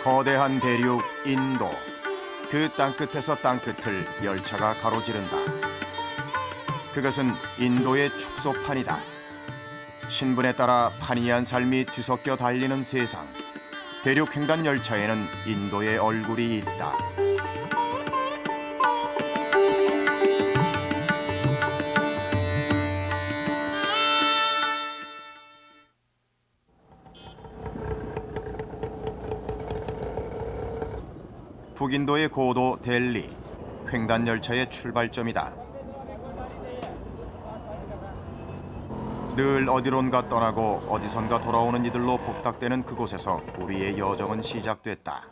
거대한 대륙 인도. 그 땅끝에서 땅끝을 열차가 가로지른다. 그것은 인도의 축소판이다. 신분에 따라 판이한 삶이 뒤섞여 달리는 세상. 대륙 횡단 열차에는 인도의 얼굴이 있다. 북인도의 고도 델리, 횡단 열차의 출발점이다. 늘 어디론가 떠나고 어디선가 돌아오는 이들로 복닥대는 그곳에서 우리의 여정은 시작됐다.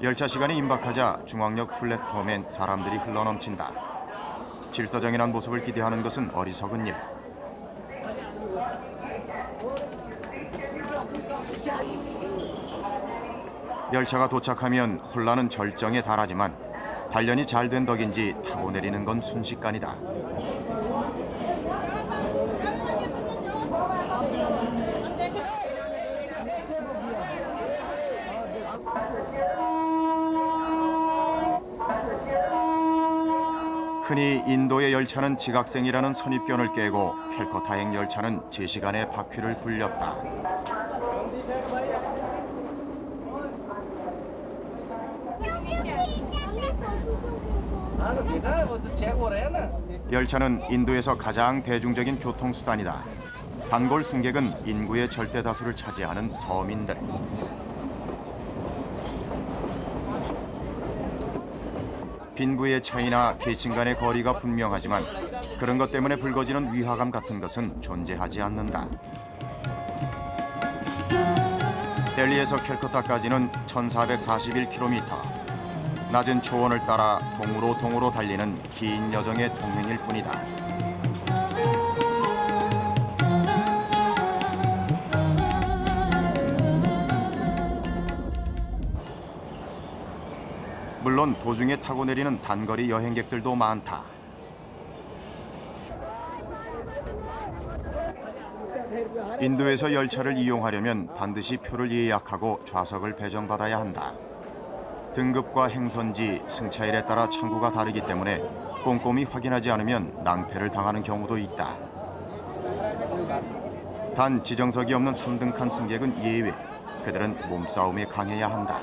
열차 시간이 임박하자 중앙역 플랫폼엔 사람들이 흘러넘친다. 질서정연한 모습을 기대하는 것은 어리석은 일. 열차가 도착하면 혼란은 절정에 달하지만 단련이 잘 된 덕인지 타고 내리는 건 순식간이다. 흔히 인도의 열차는 지각생이라는 선입견을 깨고 캘커타행 열차는 제 시간에 바퀴를 굴렸다. 열차는 인도에서 가장 대중적인 교통수단이다. 단골 승객은 인구의 절대 다수를 차지하는 서민들. 빈부의 차이나 계층 간의 거리가 분명하지만 그런 것 때문에 불거지는 위화감 같은 것은 존재하지 않는다. 델리에서 캘커타까지는 1441km. 낮은 초원을 따라 동으로 달리는 긴 여정의 동행일 뿐이다. 물론 도중에 타고 내리는 단거리 여행객들도 많다. 인도에서 열차를 이용하려면 반드시 표를 예약하고 좌석을 배정받아야 한다. 등급과 행선지, 승차일에 따라 창구가 다르기 때문에 꼼꼼히 확인하지 않으면 낭패를 당하는 경우도 있다. 단 지정석이 없는 3등칸 승객은 예외. 그들은 몸싸움에 강해야 한다.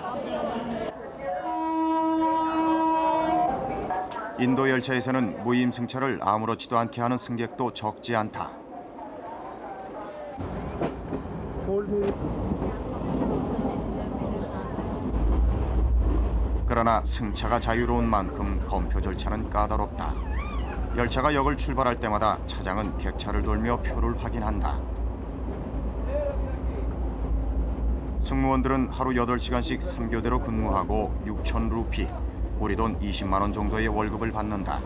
인도 열차에서는 무임승차를 아무렇지도 않게 하는 승객도 적지 않다. 그러나 승차가 자유로운 만큼 검표 절차는 까다롭다. 열차가 역을 출발할 때마다 차장은 객차를 돌며 표를 확인한다. 승무원들은 하루 8시간씩 3교대로 근무하고 6천 루피, 우리 돈 20만 원 정도의 월급을 받는다.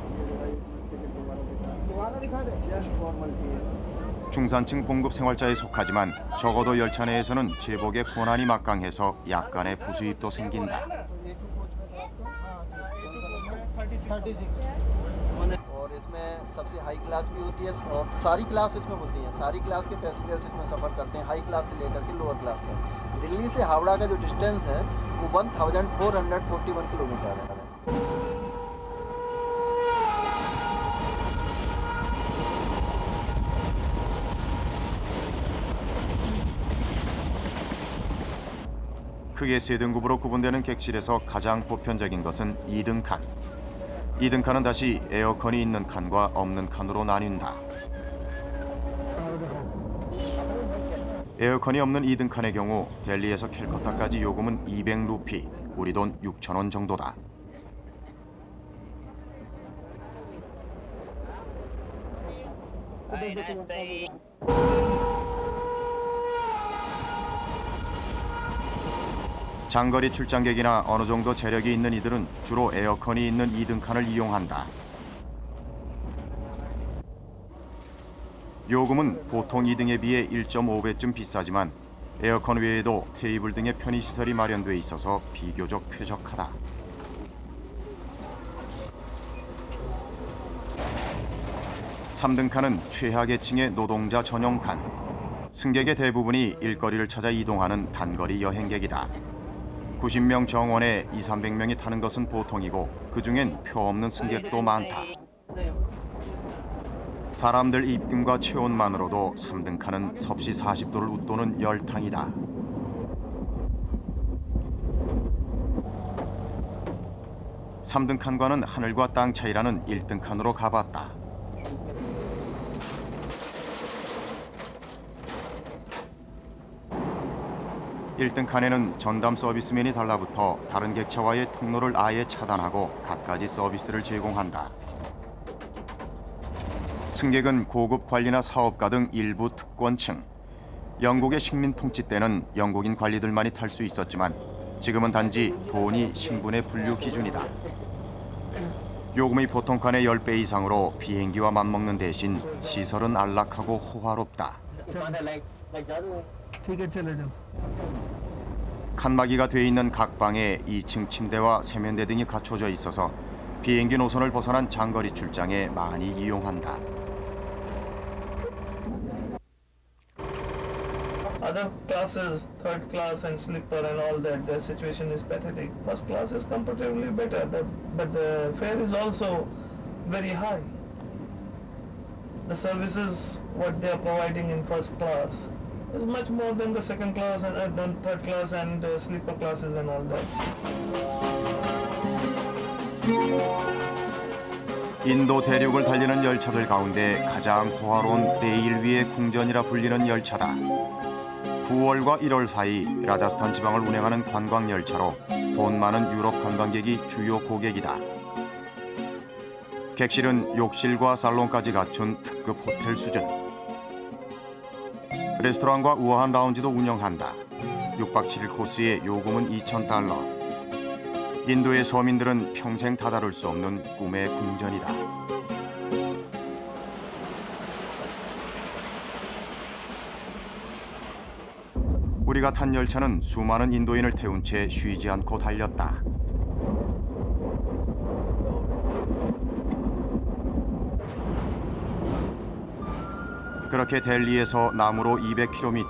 중산층 봉급 생활자에 속하지만 적어도 열차 내에서는 제복의 권한이 막강해서 약간의 부수입도 생긴다. और इसमें सबसे हाई क्लास भी होती है और सारी क्लास इसमें होती है। सारी क्लास के पैसेंजर्स इसमें सफ़र करते हैं, हाई क्लास से लेकर के लोअर क्लास तक। दिल्ली से हावड़ा का जो डिस्टेंस है वो 1441 किलोमीटर है। 크게 세 등급으로 구분되는 객실에서 가장 보편적인 것은 2등칸. 2등칸은 다시 에어컨이 있는 칸과 없는 칸으로 나뉜다. 에어컨이 없는 2등칸의 경우 델리에서 캘커타까지 요금은 200루피, 우리 돈 6천 원 정도다. 장거리 출장객이나 어느 정도 재력이 있는 이들은 주로 에어컨이 있는 2등칸을 이용한다. 요금은 보통 2등에 비해 1.5배쯤 비싸지만 에어컨 외에도 테이블 등의 편의시설이 마련돼 있어서 비교적 쾌적하다. 3등칸은 최하계층의 노동자 전용 칸. 승객의 대부분이 일거리를 찾아 이동하는 단거리 여행객이다. 90명 정원에 200~300명이 타는 것은 보통이고 그중엔 표 없는 승객도 많다. 사람들 입김과 체온만으로도 3등 칸은 섭씨 40도를 웃도는 열탕이다. (3등) 칸과는 하늘과 땅 차이라는 1등 칸으로 가봤다. (1등) 칸에는 전담 서비스맨이 달라붙어 다른 객차와의 통로를 아예 차단하고 갖가지 서비스를 제공한다. 승객은 고급 관리나 사업가 등 일부 특권층. 영국의 식민 통치 때는 영국인 관리들만이 탈 수 있었지만 지금은 단지 돈이 신분의 분류 기준이다. 요금이 보통 칸의 10배 이상으로 비행기와 맞먹는 대신 시설은 안락하고 호화롭다. 칸막이가 돼 있는 각 방에 2층 침대와 세면대 등이 갖춰져 있어서 비행기 노선을 벗어난 장거리 출장에 많이 이용한다. Other classes, third class and sleeper and all that, their situation is pathetic. First class is comparatively better, but the fare is also very high. The services, what they are providing in first class, is much more than the second class and than third class and sleeper classes and all that. 인도 대륙을 달리는 열차들 가운데 가장 호화로운 레일위의 궁전이라 불리는 열차다. 9월과 1월 사이 라자스탄 지방을 운행하는 관광 열차로 돈 많은 유럽 관광객이 주요 고객이다. 객실은 욕실과 살롱까지 갖춘 특급 호텔 수준. 레스토랑과 우아한 라운지도 운영한다. 6박 7일 코스의 요금은 $2,000. 인도의 서민들은 평생 다다를 수 없는 꿈의 궁전이다. 우리가 탄 열차는 수많은 인도인을 태운 채 쉬지 않고 달렸다. 그렇게 델리에서 남으로 200km,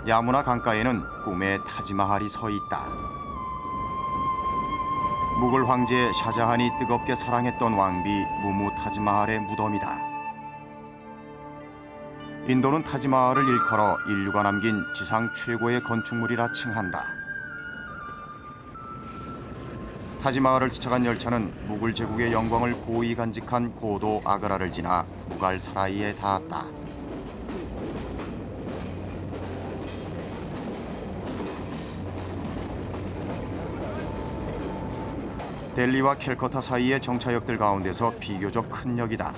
야무나 강가에는 꿈의 타지마할이 서 있다. 무굴 황제 샤자한이 뜨겁게 사랑했던 왕비 무무 타지마할의 무덤이다. 인도는 타지마할을 일컬어 인류가 남긴 지상 최고의 건축물이라 칭한다. 타지마할을 스쳐간 열차는 무굴 제국의 영광을 고이 간직한 고도 아그라를 지나 무갈 사라이에 닿았다. 델리와 캘커타 사이의 정차역들 가운데서 비교적 큰 역이다.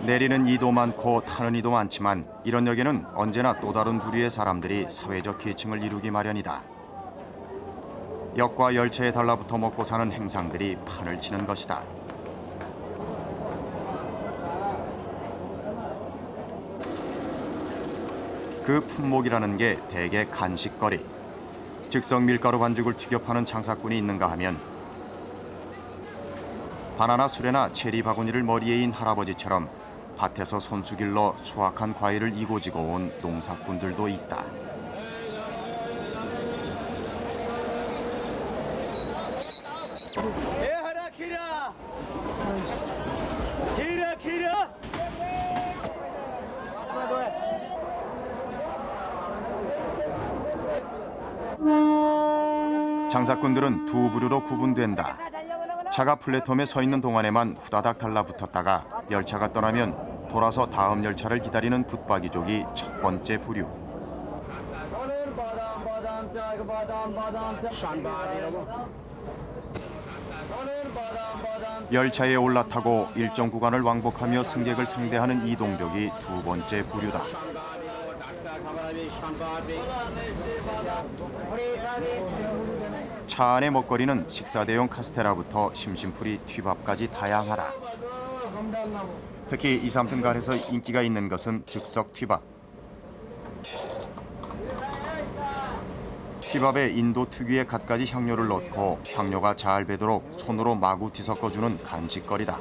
내리는 이도 많고 타는 이도 많지만 이런 역에는 언제나 또 다른 부류의 사람들이 사회적 계층을 이루기 마련이다. 역과 열차에 달라붙어 먹고 사는 행상들이 판을 치는 것이다. 그 품목이라는 게 대개 간식거리. 즉석 밀가루 반죽을 튀겨 파는 장사꾼이 있는가 하면 바나나 수레나 체리 바구니를 머리에 인 할아버지처럼 밭에서 손수 길러 수확한 과일을 이고지고 온 농사꾼들도 있다. 장사꾼들은 두 부류로 구분된다. 차가 플랫폼에 서 있는 동안에만 후다닥 달라붙었다가 열차가 떠나면 돌아서 다음 열차를 기다리는 붙박이족이 첫 번째 부류. 열차에 올라타고 일정 구간을 왕복하며 승객을 상대하는 이동족이 두 번째 부류다. 차 안의 먹거리는 식사 대용 카스테라부터 심심풀이 튀밥까지 다양하다. 특히 2, 3등간에서 인기가 있는 것은 즉석 튀밥. 튀밥에 인도 특유의 갖가지 향료를 넣고 향료가 잘 배도록 손으로 마구 뒤섞어주는 간식거리다.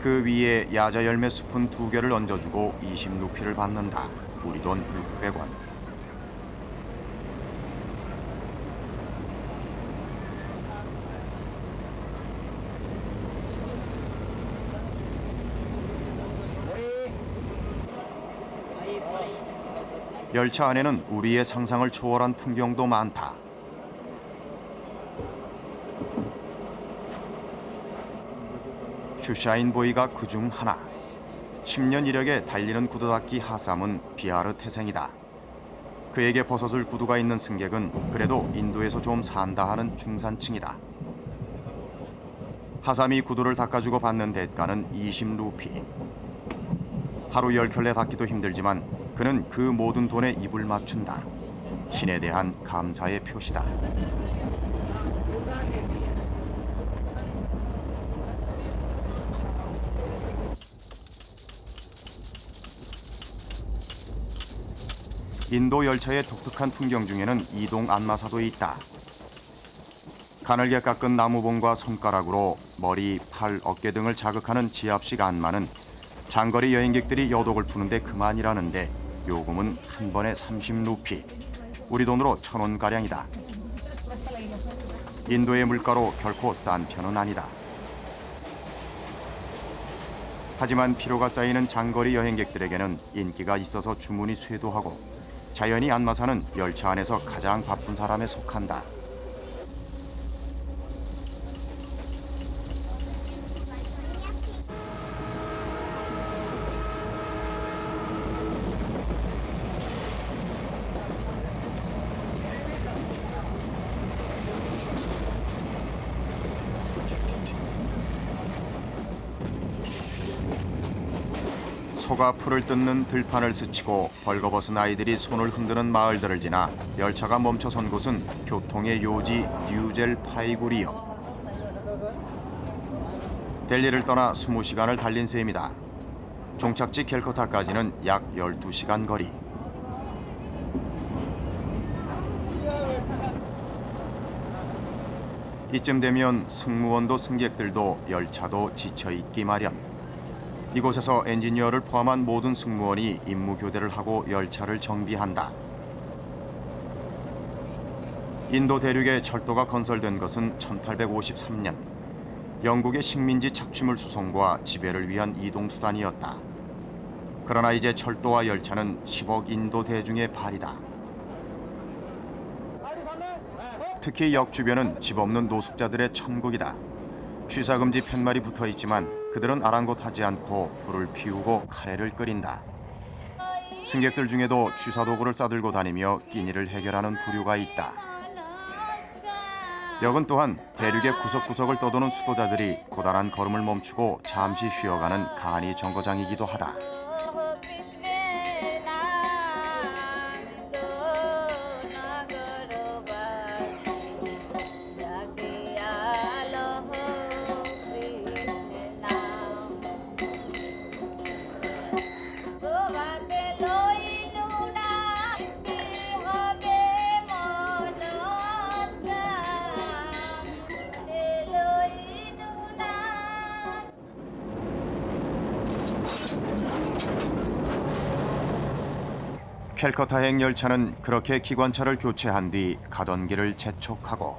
그 위에 야자 열매 스푼 2개를 얹어주고 20루피를 받는다. 우리 돈 600원. 열차 안에는 우리의 상상을 초월한 풍경도 많다. 슈샤인보이가 그중 하나. 10년 이력에 달리는 구두 닦기 하삼은 비하르 태생이다. 그에게 벗어줄 구두가 있는 승객은 그래도 인도에서 좀 산다 하는 중산층이다. 하삼이 구두를 닦아주고 받는 대가는 20루피. 하루 10켤레 닦기도 힘들지만 그는 그 모든 돈에 입을 맞춘다. 신에 대한 감사의 표시다. 인도 열차의 독특한 풍경 중에는 이동 안마사도 있다. 가늘게 깎은 나무봉과 손가락으로 머리, 팔, 어깨 등을 자극하는 지압식 안마는 장거리 여행객들이 여독을 푸는데 그만이라는데 요금은 한 번에 30루피, 우리 돈으로 1,000원가량이다. 인도의 물가로 결코 싼 편은 아니다. 하지만 피로가 쌓이는 장거리 여행객들에게는 인기가 있어서 주문이 쇄도하고 자연히 안마사는 열차 안에서 가장 바쁜 사람에 속한다. 소가 풀을 뜯는 들판을 스치고 벌거벗은 아이들이 손을 흔드는 마을들을 지나 열차가 멈춰선 곳은 교통의 요지 뉴젤파이구리역. 델리를 떠나 20시간을 달린 셈이다. 종착지 캘커타까지는 약 12시간 거리. 이쯤 되면 승무원도 승객들도 열차도 지쳐있기 마련. 이곳에서 엔지니어를 포함한 모든 승무원이 임무 교대를 하고 열차를 정비한다. 인도 대륙에 철도가 건설된 것은 1853년. 영국의 식민지 착취물 수송과 지배를 위한 이동수단이었다. 그러나 이제 철도와 열차는 10억 인도 대중의 발이다. 특히 역 주변은 집 없는 노숙자들의 천국이다. 취사금지 팻말이 붙어있지만 그들은 아랑곳하지 않고 불을 피우고 카레를 끓인다. 승객들 중에도 취사도구를 싸들고 다니며 끼니를 해결하는 부류가 있다. 역은 또한 대륙의 구석구석을 떠도는 수도자들이 고단한 걸음을 멈추고 잠시 쉬어가는 간이 정거장이기도 하다. 캘커타행 열차는 그렇게 기관차를 교체한 뒤 가던 길을 재촉하고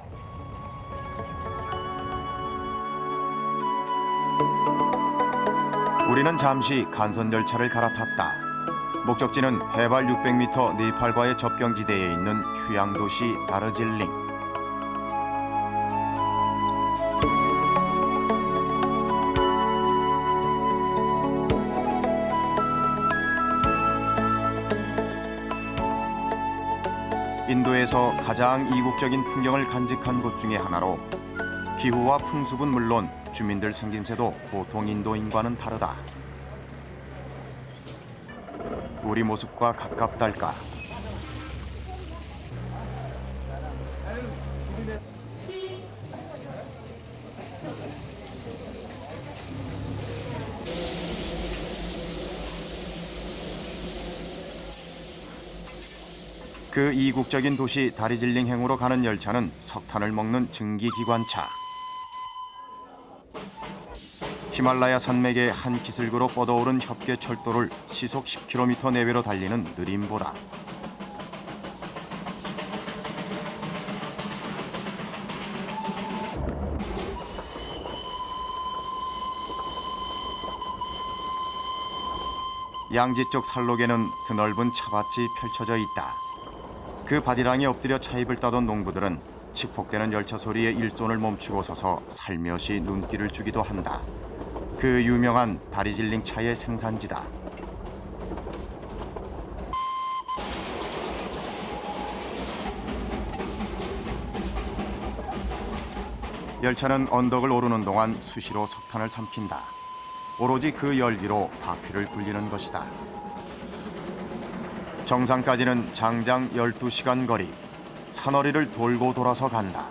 우리는 잠시 간선 열차를 갈아탔다. 목적지는 해발 600m 네팔과의 접경지대에 있는 휴양도시 다르질링. 인도에서 가장 이국적인 풍경을 간직한 곳 중에 하나로 기후와 풍습은 물론 주민들 생김새도 보통 인도인과는 다르다. 우리 모습과 가깝달까. 그 이국적인 도시 다리질링행으로 가는 열차는 석탄을 먹는 증기기관차. 히말라야 산맥의 한 기슭으로 뻗어오른 협계철도를 시속 10km 내외로 달리는 느림보다. 양지 쪽 산록에는 드넓은 차밭이 펼쳐져 있다. 그 바디랑에 엎드려 차입을 따던 농부들은 칙폭대는 열차 소리에 일손을 멈추고 서서 살며시 눈길을 주기도 한다. 그 유명한 다리질링 차의 생산지다. 열차는 언덕을 오르는 동안 수시로 석탄을 삼킨다. 오로지 그 열기로 바퀴를 굴리는 것이다. 정상까지는 장장 12시간 거리, 산허리를 돌고 돌아서 간다.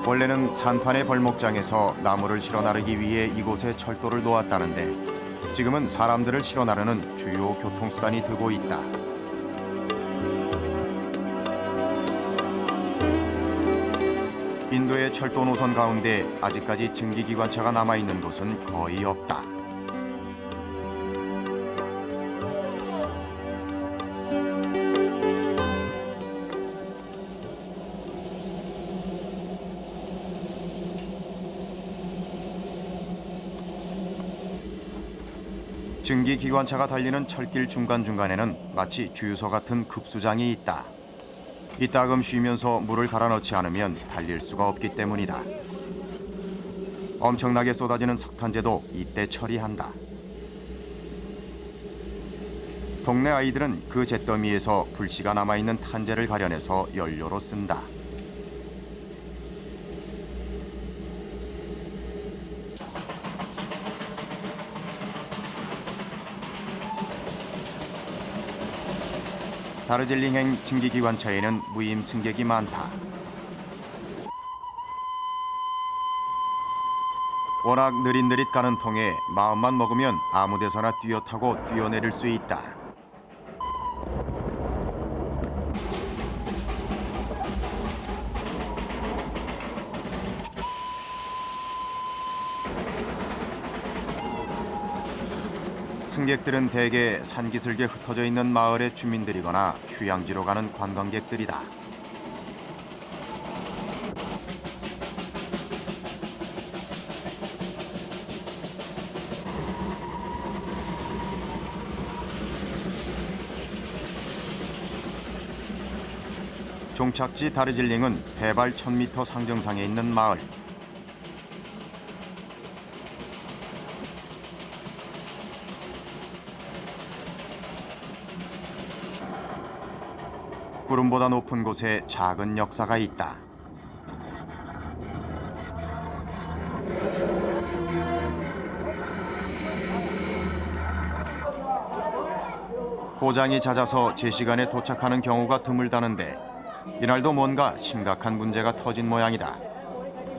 원래는 산판의 벌목장에서 나무를 실어 나르기 위해 이곳에 철도를 놓았다는데 지금은 사람들을 실어 나르는 주요 교통수단이 되고 있다. 인도의 철도 노선 가운데 아직까지 증기기관차가 남아있는 곳은 거의 없다. 증기기관차가 달리는 철길 중간중간에는 마치 주유소 같은 급수장이 있다. 이따금 쉬면서 물을 갈아 넣지 않으면 달릴 수가 없기 때문이다. 엄청나게 쏟아지는 석탄재도 이때 처리한다. 동네 아이들은 그 잿더미에서 불씨가 남아있는 탄재를 가려내서 연료로 쓴다. 다르질링행 증기기관차에는 무임 승객이 많다. 워낙 느릿느릿 가는 통에 마음만 먹으면 아무 데서나 뛰어타고 뛰어내릴 수 있다. 승객들은 대개 산기슭에 흩어져 있는 마을의 주민들이거나 휴양지로 가는 관광객들이다. 종착지 다르질링은 해발 1000m 상정상에 있는 마을. 구름보다 높은 곳에 작은 역사가 있다. 고장이 잦아서 제 시간에 도착하는 경우가 드물다는데 이날도 뭔가 심각한 문제가 터진 모양이다.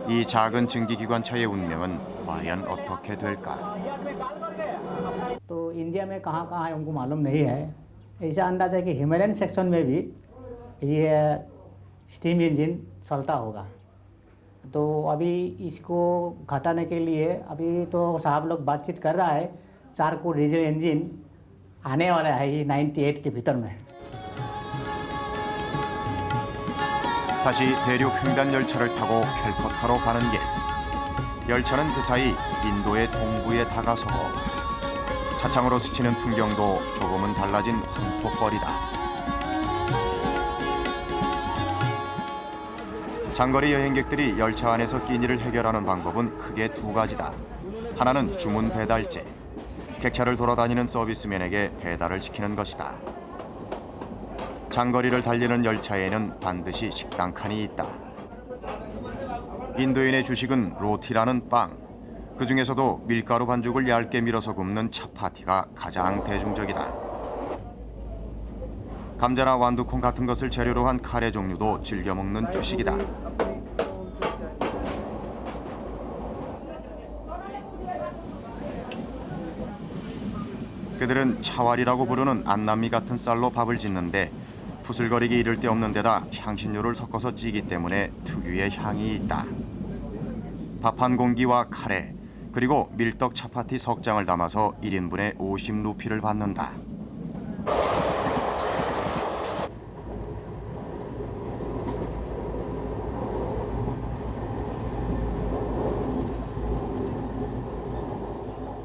이 작은 증기기관차의 운명은 과연 어떻게 될까? तो इंडिया में कहाँ कहाँ है उनको मालूम नहीं है। ऐसा अंदाज है कि हिमालयन सेक्शन में भी ये स्टीम इंजन चलता होगा। तो अभी इसको घटाने के लिए अभी तो साहब लोग बातचीत कर रहा है 4 को डीजल इंजन आने वाला है ये 98 के भीतर में। 다시 대륙 횡단 열차를 타고 캘커타로 가는 길. 열차는 그 사이 인도의 동부에 다가서고 차창으로 스치는 풍경도 조금은 달라진 황토벌이다. 장거리 여행객들이 열차 안에서 끼니를 해결하는 방법은 크게 두 가지다. 하나는 주문 배달제. 객차를 돌아다니는 서비스맨에게 배달을 시키는 것이다. 장거리를 달리는 열차에는 반드시 식당 칸이 있다. 인도인의 주식은 로티라는 빵. 그 중에서도 밀가루 반죽을 얇게 밀어서 굽는 차파티가 가장 대중적이다. 감자나 완두콩 같은 것을 재료로 한 카레 종류도 즐겨 먹는 주식이다. 그들은 차왈이라고 부르는 안남미 같은 쌀로 밥을 짓는데 부슬거리기 이를 데 없는 데다 향신료를 섞어서 찌기 때문에 특유의 향이 있다. 밥 한 공기와 카레, 그리고 밀떡 차파티 석 장을 담아서 1인분에 50루피를 받는다.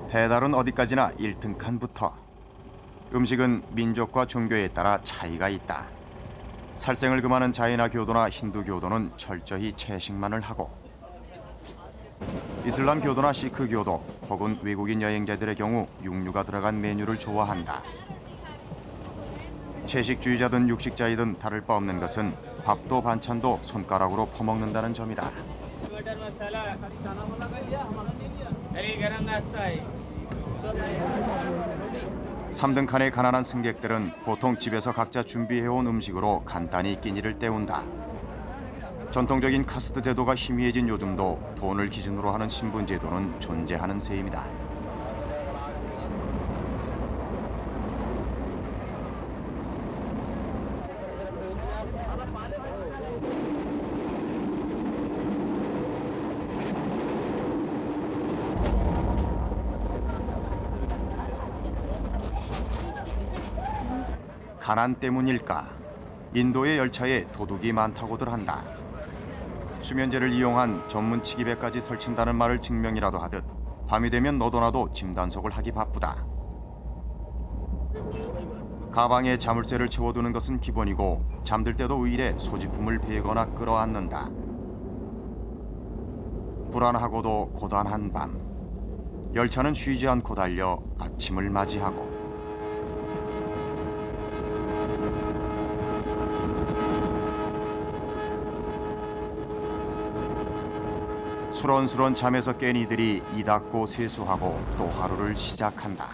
배달은 어디까지나 1등 칸부터. 음식은 민족과 종교에 따라 차이가 있다. 살생을 금하는 자이나 교도나 힌두 교도는 철저히 채식만을 하고, 이슬람 교도나 시크 교도 혹은 외국인 여행자들의 경우 육류가 들어간 메뉴를 좋아한다. 채식주의자든 육식자이든 다를 바 없는 것은 밥도 반찬도 손가락으로 퍼먹는다는 점이다. 3등 칸의 가난한 승객들은 보통 집에서 각자 준비해온 음식으로 간단히 끼니를 때운다. 전통적인 카스트 제도가 희미해진 요즘도 돈을 기준으로 하는 신분 제도는 존재하는 셈이다. 가난 때문일까? 인도의 열차에 도둑이 많다고들 한다. 수면제를 이용한 전문 치기배까지 설친다는 말을 증명이라도 하듯 밤이 되면 너도나도 짐 단속을 하기 바쁘다. 가방에 자물쇠를 채워두는 것은 기본이고 잠들 때도 의례 소지품을 베거나 끌어안는다. 불안하고도 고단한 밤. 열차는 쉬지 않고 달려 아침을 맞이하고, 수런수런 잠에서 깬 이들이 이 닦고 세수하고 또 하루를 시작한다.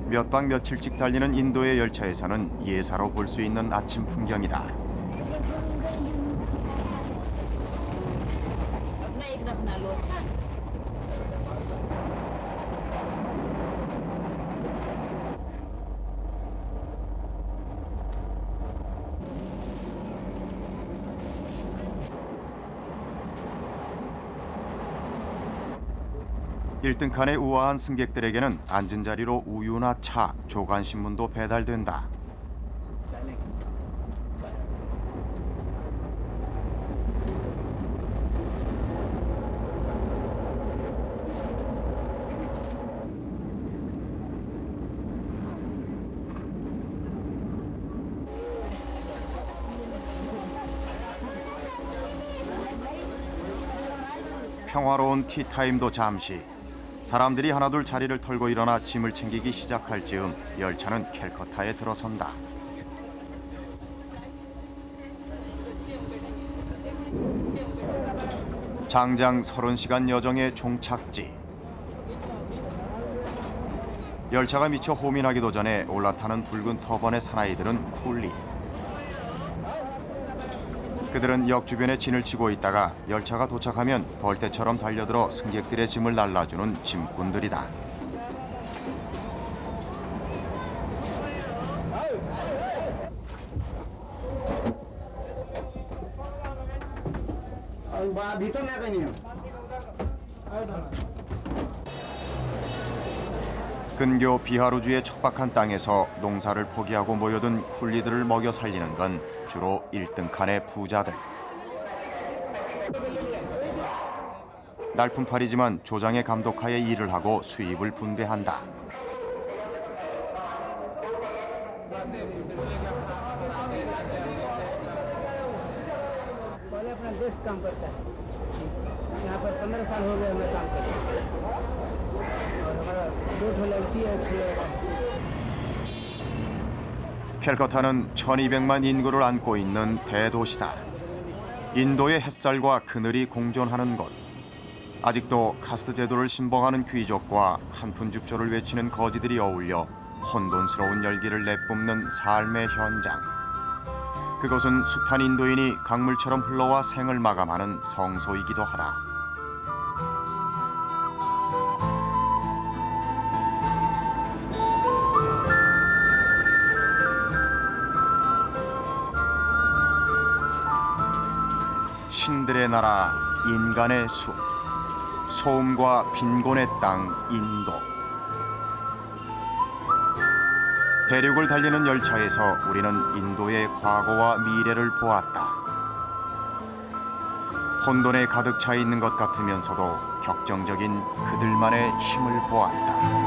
몇 박 며칠씩 달리는 인도의 열차에서는 예사로 볼 수 있는 아침 풍경이다. 일등 칸의 우아한 승객들에게는 앉은 자리로 우유나 차, 조간신문도 배달된다. 평화로운 티타임도 잠시. 사람들이 하나둘 자리를 털고 일어나 짐을 챙기기 시작할 즈음 열차는 캘커타에 들어선다. 장장 30시간 여정의 종착지. 열차가 미처 호민하기도 전에 올라타는 붉은 터번의 사나이들은 쿨리. 그들은 역 주변에 진을 치고 있다가 열차가 도착하면 벌떼처럼 달려들어 승객들의 짐을 날라주는 짐꾼들이다. 근교 비하루주의 척박한 땅에서 농사를 포기하고 모여든 쿨리들을 먹여 살리는 건 주로 1등 칸의 부자들. 날품팔이지만 조장의 감독하에 일을 하고 수입을 분배한다. अपना देश काम करता है। यहाँ पर 15 साल हो गए हमें काम करते हैं और हमारा 2 लड़की है 6 캘커타는 1200만 인구를 안고 있는 대도시다. 인도의 햇살과 그늘이 공존하는 곳. 아직도 카스트 제도를 신봉하는 귀족과 한푼줍쇼를 외치는 거지들이 어울려 혼돈스러운 열기를 내뿜는 삶의 현장. 그것은 숱한 인도인이 강물처럼 흘러와 생을 마감하는 성소이기도 하다. 신들의 나라 인간의 숲, 소음과 빈곤의 땅 인도. 대륙을 달리는 열차에서 우리는 인도의 과거와 미래를 보았다. 혼돈에 가득 차 있는 것 같으면서도 격정적인 그들만의 힘을 보았다.